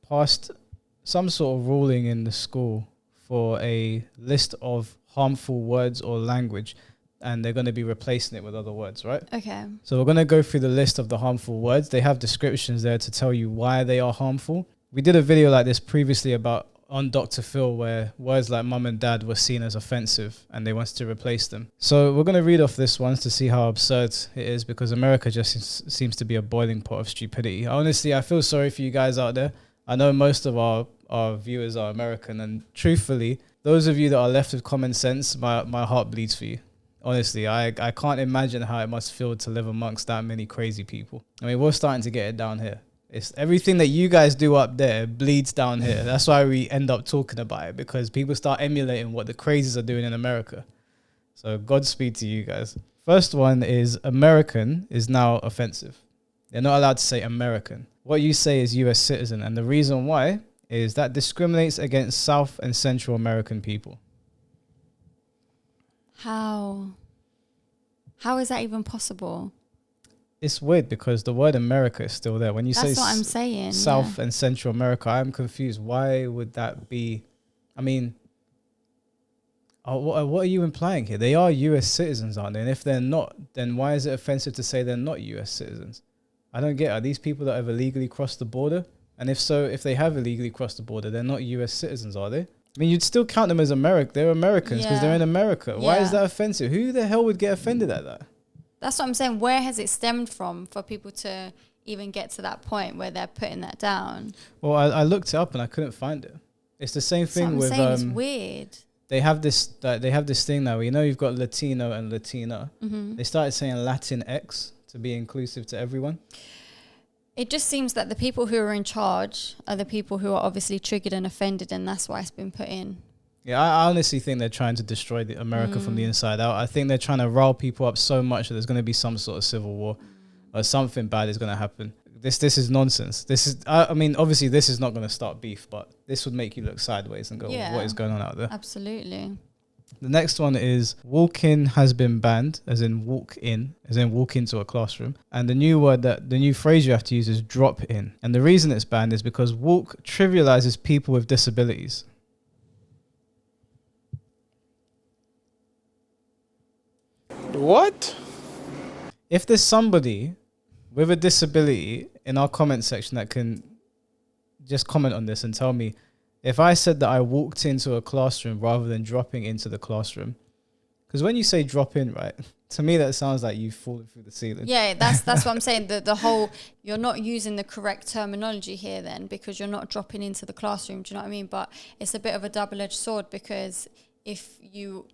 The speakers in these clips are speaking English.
passed some sort of ruling in the school for a list of harmful words or language, and they're going to be replacing it with other words, right? Okay. So we're going to go through the list of the harmful words. They have descriptions there to tell you why they are harmful. We did a video like this previously about on Dr. Phil, where words like mum and dad were seen as offensive and they wanted to replace them. So we're going to read off this one to see how absurd it is, because America just seems to be a boiling pot of stupidity. Honestly, I feel sorry for you guys out there. I know most of our viewers are American, and truthfully, those of you that are left with common sense, my heart bleeds for you. Honestly, I can't imagine how it must feel to live amongst that many crazy people. I mean, we're starting to get it down here. It's everything that you guys do up there bleeds down here. That's why we end up talking about it, because people start emulating what the crazies are doing in America. So Godspeed to you guys. First one is American is now offensive. They're not allowed to say American. What you say is US citizen. And the reason why is that discriminates against South and Central American people. How is that even possible? It's weird because the word America is still there. When you That's say what I'm saying. South and Central America, I'm confused. Why would that be? I mean, what are you implying here? They are US citizens, aren't they? And if they're not, then why is it offensive to say they're not US citizens? I don't get it. Are these people that have illegally crossed the border? And if so, if they have illegally crossed the border, they're not US citizens, are they? I mean, you'd still count them as American. They're Americans because they're in America. Why is that offensive? Who the hell would get offended at that? That's what I'm saying. Where has it stemmed from for people to even get to that point where they're putting that down? Well, I looked it up and I couldn't find it. It's the same thing with. It's weird. They have this thing now. You know, you've got Latino and Latina. Mm-hmm. They started saying Latinx to be inclusive to everyone. It just seems that the people who are in charge are the people who are obviously triggered and offended, and that's why it's been put in. Yeah, I honestly think they're trying to destroy America from the inside out. I think they're trying to rile people up so much that there's going to be some sort of civil war or something bad is going to happen. This is nonsense. This is, I mean, obviously this is not going to start beef, but this would make you look sideways and go, what is going on out there? Absolutely. The next one is Walkin has been banned, as in walk in, as in walk into a classroom. And the new phrase you have to use is drop in. And the reason it's banned is because walk trivializes people with disabilities. What? If there's somebody with a disability in our comment section that can just comment on this and tell me, if I said that I walked into a classroom rather than dropping into the classroom, because when you say drop in, right, to me that sounds like you've fallen through the ceiling. Yeah, that's what I'm saying. The whole, you're not using the correct terminology here then, because you're not dropping into the classroom. Do you know what I mean? But it's a bit of a double-edged sword, because if you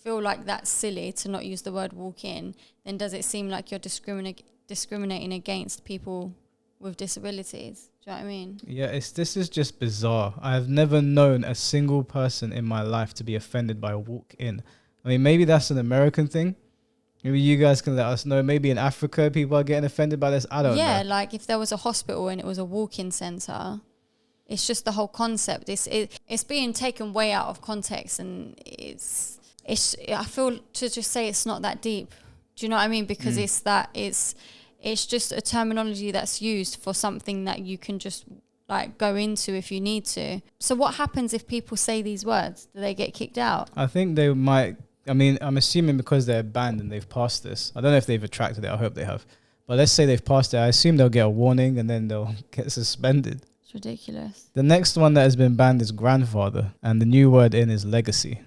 feel like that's silly to not use the word walk in, then does it seem like you're discriminating against people with disabilities? Do you know what I mean? Yeah, this is just bizarre. I have never known a single person in my life to be offended by a walk in. I mean, maybe that's an American thing. Maybe you guys can let us know. Maybe in Africa people are getting offended by this. I don't know. Yeah, like if there was a hospital and it was a walk-in center, it's just the whole concept. It's being taken way out of context, and I feel to just say it's not that deep. Do you know what I mean? Because it's just a terminology that's used for something that you can just like go into if you need to. So what happens if people say these words? Do they get kicked out? I think they might. I mean, I'm assuming because they're banned and they've passed this. I don't know if they've retracted it. I hope they have. But let's say they've passed it. I assume they'll get a warning and then they'll get suspended. It's ridiculous. The next one that has been banned is grandfather. And the new word in is legacy.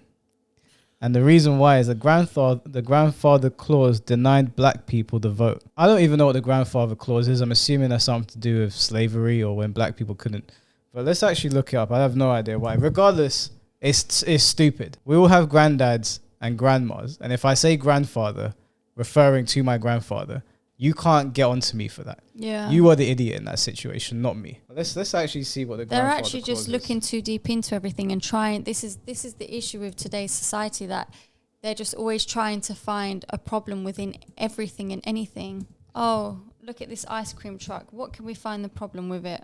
And the reason why is the grandfather clause denied black people the vote. I don't even know what the grandfather clause is. I'm assuming that's something to do with slavery or when black people couldn't. But let's actually look it up. I have no idea why. Regardless, it's stupid. We all have granddads and grandmas. And if I say grandfather, referring to my grandfather, you can't get onto me for that. Yeah. You are the idiot in that situation, not me. Let's actually see what the grandfather They're actually clause just is. looking too deep into everything and trying. This is the issue with today's society, that they're just always trying to find a problem within everything and anything. Oh, look at this ice cream truck. What can we find the problem with it?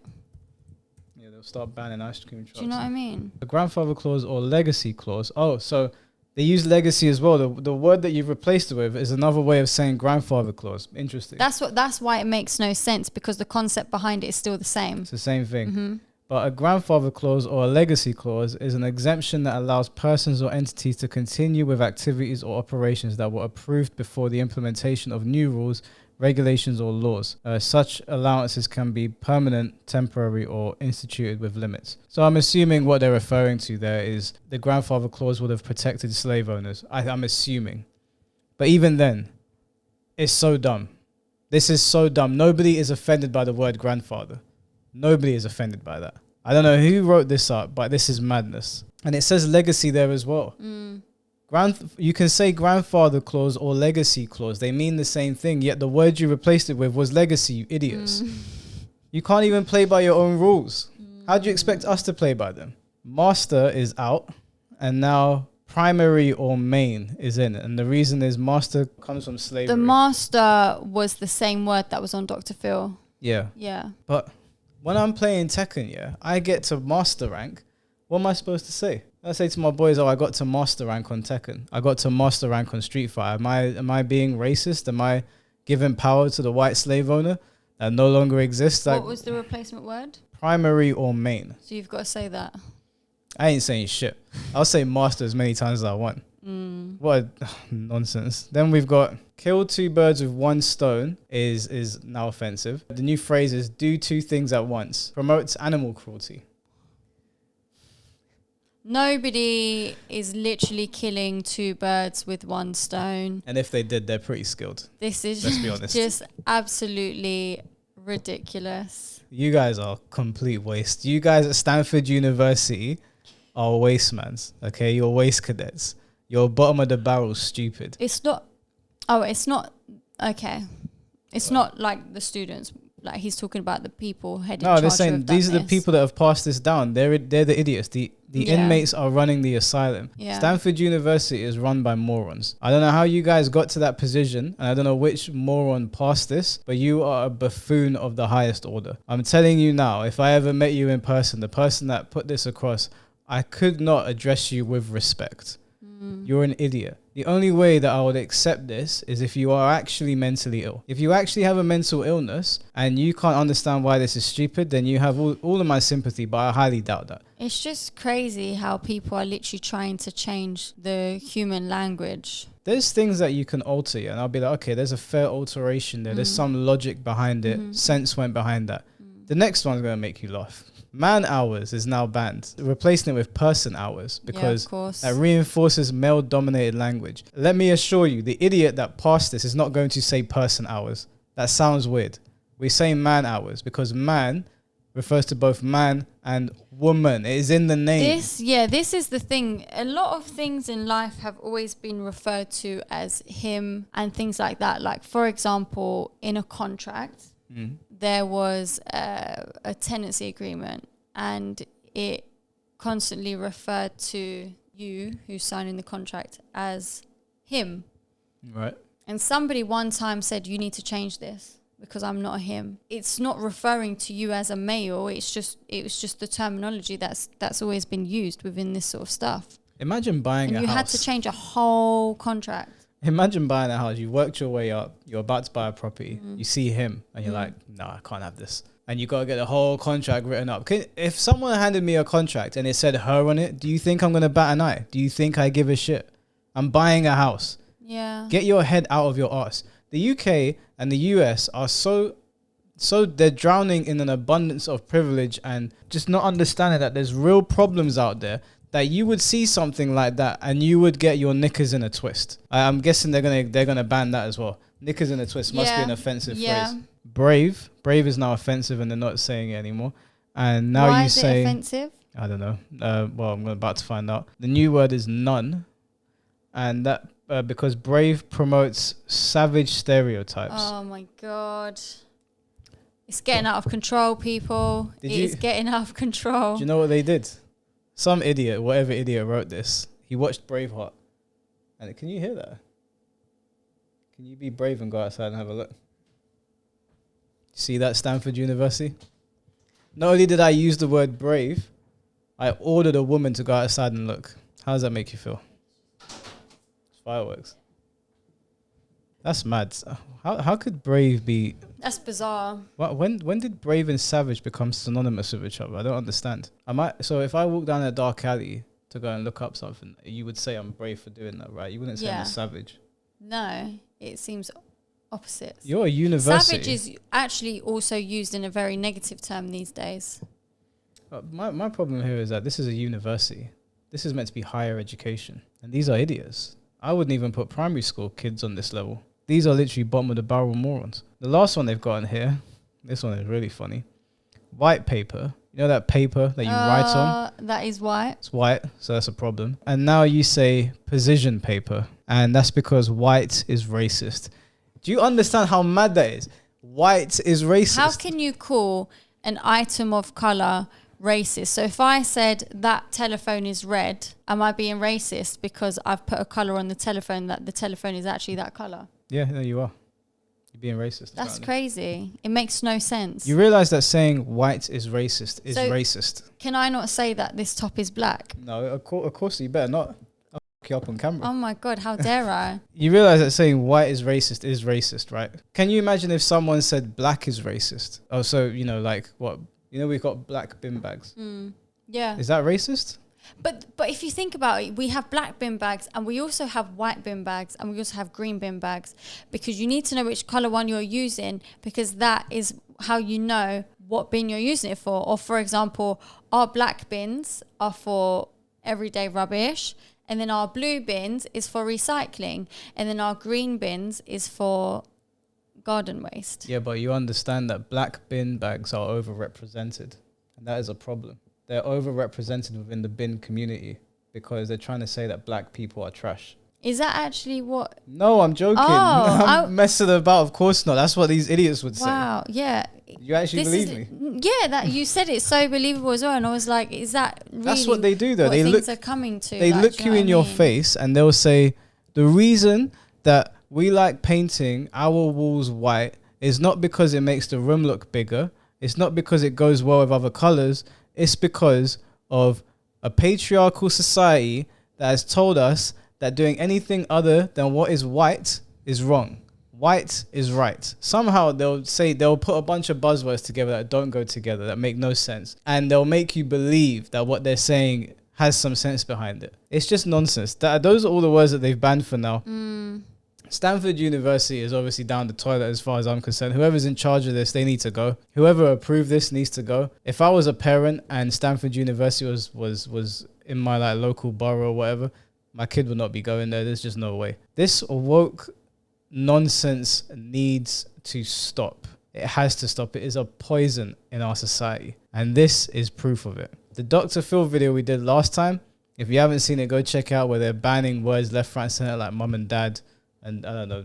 Yeah, they'll start banning ice cream trucks. Do you know what I mean? The grandfather clause or legacy clause. Oh, so They use legacy as well. The word that you've replaced it with is another way of saying grandfather clause. Interesting. That's why it makes no sense, because the concept behind it is still the same. It's the same thing. But a grandfather clause or a legacy clause is an exemption that allows persons or entities to continue with activities or operations that were approved before the implementation of new rules, regulations, or laws. Such allowances can be permanent, temporary, or instituted with limits. So I'm assuming what they're referring to there is the grandfather clause would have protected slave owners. I'm assuming. But even then, it's so dumb. This is so dumb. Nobody is offended by the word grandfather. Nobody is offended by that. I don't know who wrote this up, but this is madness. And it says legacy there as well. You can say grandfather clause or legacy clause. They mean the same thing, yet the word you replaced it with was legacy, you idiots. You can't even play by your own rules. How do you expect us to play by them? Master is out, and now primary or main is in it. And the reason is master comes from slavery. The master was the same word that was on Dr. Phil. Yeah. Yeah. But when I'm playing Tekken, I get to master rank. What am I supposed to say? I say to my boys, I got to master rank on Tekken. I got to master rank on Street Fighter. Am I being racist? Am I giving power to the white slave owner that no longer exists? What was the replacement word? Primary or main. So you've got to say that. I ain't saying shit. I'll say master as many times as I want. What nonsense. Then we've got kill two birds with one stone is now offensive. The new phrase is do two things at once. Promotes animal cruelty. Nobody is literally killing two birds with one stone. And if they did, they're pretty skilled. This is Let's be honest. just absolutely ridiculous. You guys are complete waste. You guys at Stanford University are waste mans. Okay, you're waste cadets. You're bottom of the barrel stupid. It's not. Oh, it's not. Okay. It's not like the students. Like he's talking about the people heading. No, they're saying these are the people that have passed this down. They're the idiots. The inmates are running the asylum. Yeah. Stanford University is run by morons. I don't know how you guys got to that position, and I don't know which moron passed this, but you are a buffoon of the highest order. I'm telling you now, if I ever met you in person, the person that put this across, I could not address you with respect. You're an idiot. The only way that I would accept this is if you are actually mentally ill. If you actually have a mental illness and you can't understand why this is stupid, then you have all of my sympathy, but I highly doubt that. It's just crazy how people are literally trying to change the human language. There's things that you can alter, and I'll be like, okay, there's a fair alteration there. There's some logic behind it. Sense went behind that. The next one's going to make you laugh. Man hours is now banned, replacing it with person hours because that reinforces male-dominated language. Let me assure you, the idiot that passed this is not going to say person hours. That sounds weird. We say man hours because man refers to both man and woman. It is in the name. This is the thing. A lot of things in life have always been referred to as him and things like that. Like, for example, in a contract, there was a tenancy agreement and it constantly referred to you who's signing the contract as him. Right. And somebody one time said, you need to change this because I'm not a him. It's not referring to you as a male. It was just the terminology that's always been used within this sort of stuff. Imagine buying a house. And you had to change a whole contract. Imagine buying a house. You worked your way up. You're about to buy a property. You see him and you're like, no, I can't have this. And you got to get the whole contract written up. If someone handed me a contract and it said her on it, do you think I'm going to bat an eye? Do you think I give a shit? I'm buying a house. Yeah. Get your head out of your ass. The UK and the US are so they're drowning in an abundance of privilege and just not understanding that there's real problems out there, that you would see something like that and you would get your knickers in a twist. I'm guessing they're gonna ban that as well. Knickers in a twist must be an offensive phrase. Brave is now offensive and they're not saying it anymore. And now Why you is say it offensive? I don't know. Well, I'm about to find out. The new word is none, and that because brave promotes savage stereotypes. Oh my God. It's getting out of control, people. It's getting out of control. Do you know what they did? Some idiot, whatever idiot wrote this, he watched Braveheart. And can you hear that? Can you be brave and go outside and have a look? See that, Stanford University? Not only did I use the word brave, I ordered a woman to go outside and look. How does that make you feel? fireworks. That's mad. How could brave be? That's bizarre. When did brave and savage become synonymous with each other? I don't understand. So if I walk down a dark alley to go and look up something, you would say I'm brave for doing that, right? You wouldn't say I'm a savage. No, it seems opposite. You're a university. Savage is actually also used in a very negative term these days. My problem here is that this is a university. This is meant to be higher education. And these are idiots. I wouldn't even put primary school kids on this level. These are literally bottom of the barrel morons. The last one they've got in here, this one is really funny. White paper. You know that paper that you write on? That is white. It's white, so that's a problem. And now you say precision paper. And that's because white is racist. Do you understand how mad that is? White is racist. How can you call an item of color racist? So if I said that telephone is red, am I being racist because I've put a color on the telephone that the telephone is actually that color? Yeah, no, you are. You're being racist. That's crazy. It makes no sense. You realize that saying white is racist is racist. Can I not say that this top is black? No, of course you better not. I'll fuck you up on camera. Oh my God, how dare I? You realize that saying white is racist, right? Can you imagine if someone said black is racist? Oh, so, like what? We've got black bin bags. Yeah. Is that racist? But if you think about it, we have black bin bags and we also have white bin bags and we also have green bin bags, because you need to know which color one you're using, because that is how you know what bin you're using it for. Or for example, our black bins are for everyday rubbish, and then our blue bins is for recycling, and then our green bins is for garden waste. Yeah, but you understand that black bin bags are overrepresented, and that is a problem. They're overrepresented within the bin community because they're trying to say that black people are trash. Is that actually what? No, I'm joking. I'm messing about. Of course not. That's what these idiots would say. Wow, yeah. You actually believe me? Yeah, that you said it so believable as well. And I was like, is that really That's what they do, though. They things are coming to? They look you in your face and they'll say, the reason that we like painting our walls white is not because it makes the room look bigger. It's not because it goes well with other colors. It's because of a patriarchal society that has told us that doing anything other than what is white is wrong. White is right. Somehow they'll put a bunch of buzzwords together that don't go together, that make no sense. And they'll make you believe that what they're saying has some sense behind it. It's just nonsense. Those are all the words that they've banned for now. Stanford University is obviously down the toilet as far as I'm concerned. Whoever's in charge of this, they need to go. Whoever approved this needs to go. If I was a parent and Stanford University was in my local borough or whatever, my kid would not be going there. There's just no way. This woke nonsense needs to stop. It has to stop. It is a poison in our society. And this is proof of it. The Dr. Phil video we did last time, if you haven't seen it, go check out where they're banning words left, right, center, like mum and dad. And I don't know,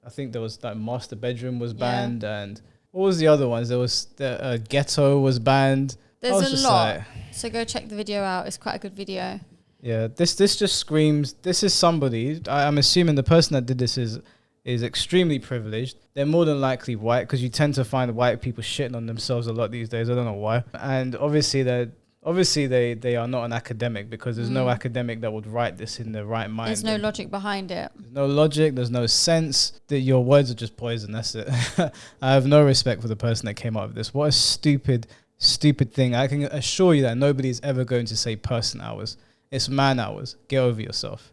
I think there was master bedroom was banned, and what was the other ones? There was the ghetto was banned. There's a lot. So go check the video out. It's quite a good video. Yeah, this just screams. This is somebody. I'm assuming the person that did this is extremely privileged. They're more than likely white, because you tend to find white people shitting on themselves a lot these days. I don't know why. And obviously they are not an academic, because there's no academic that would write this in the right mind. There's no logic behind it. There's no logic. There's no sense. Your words are just poison. That's it. I have no respect for the person that came up with this. What a stupid thing. I can assure you that nobody's ever going to say person hours. It's man hours. Get over yourself.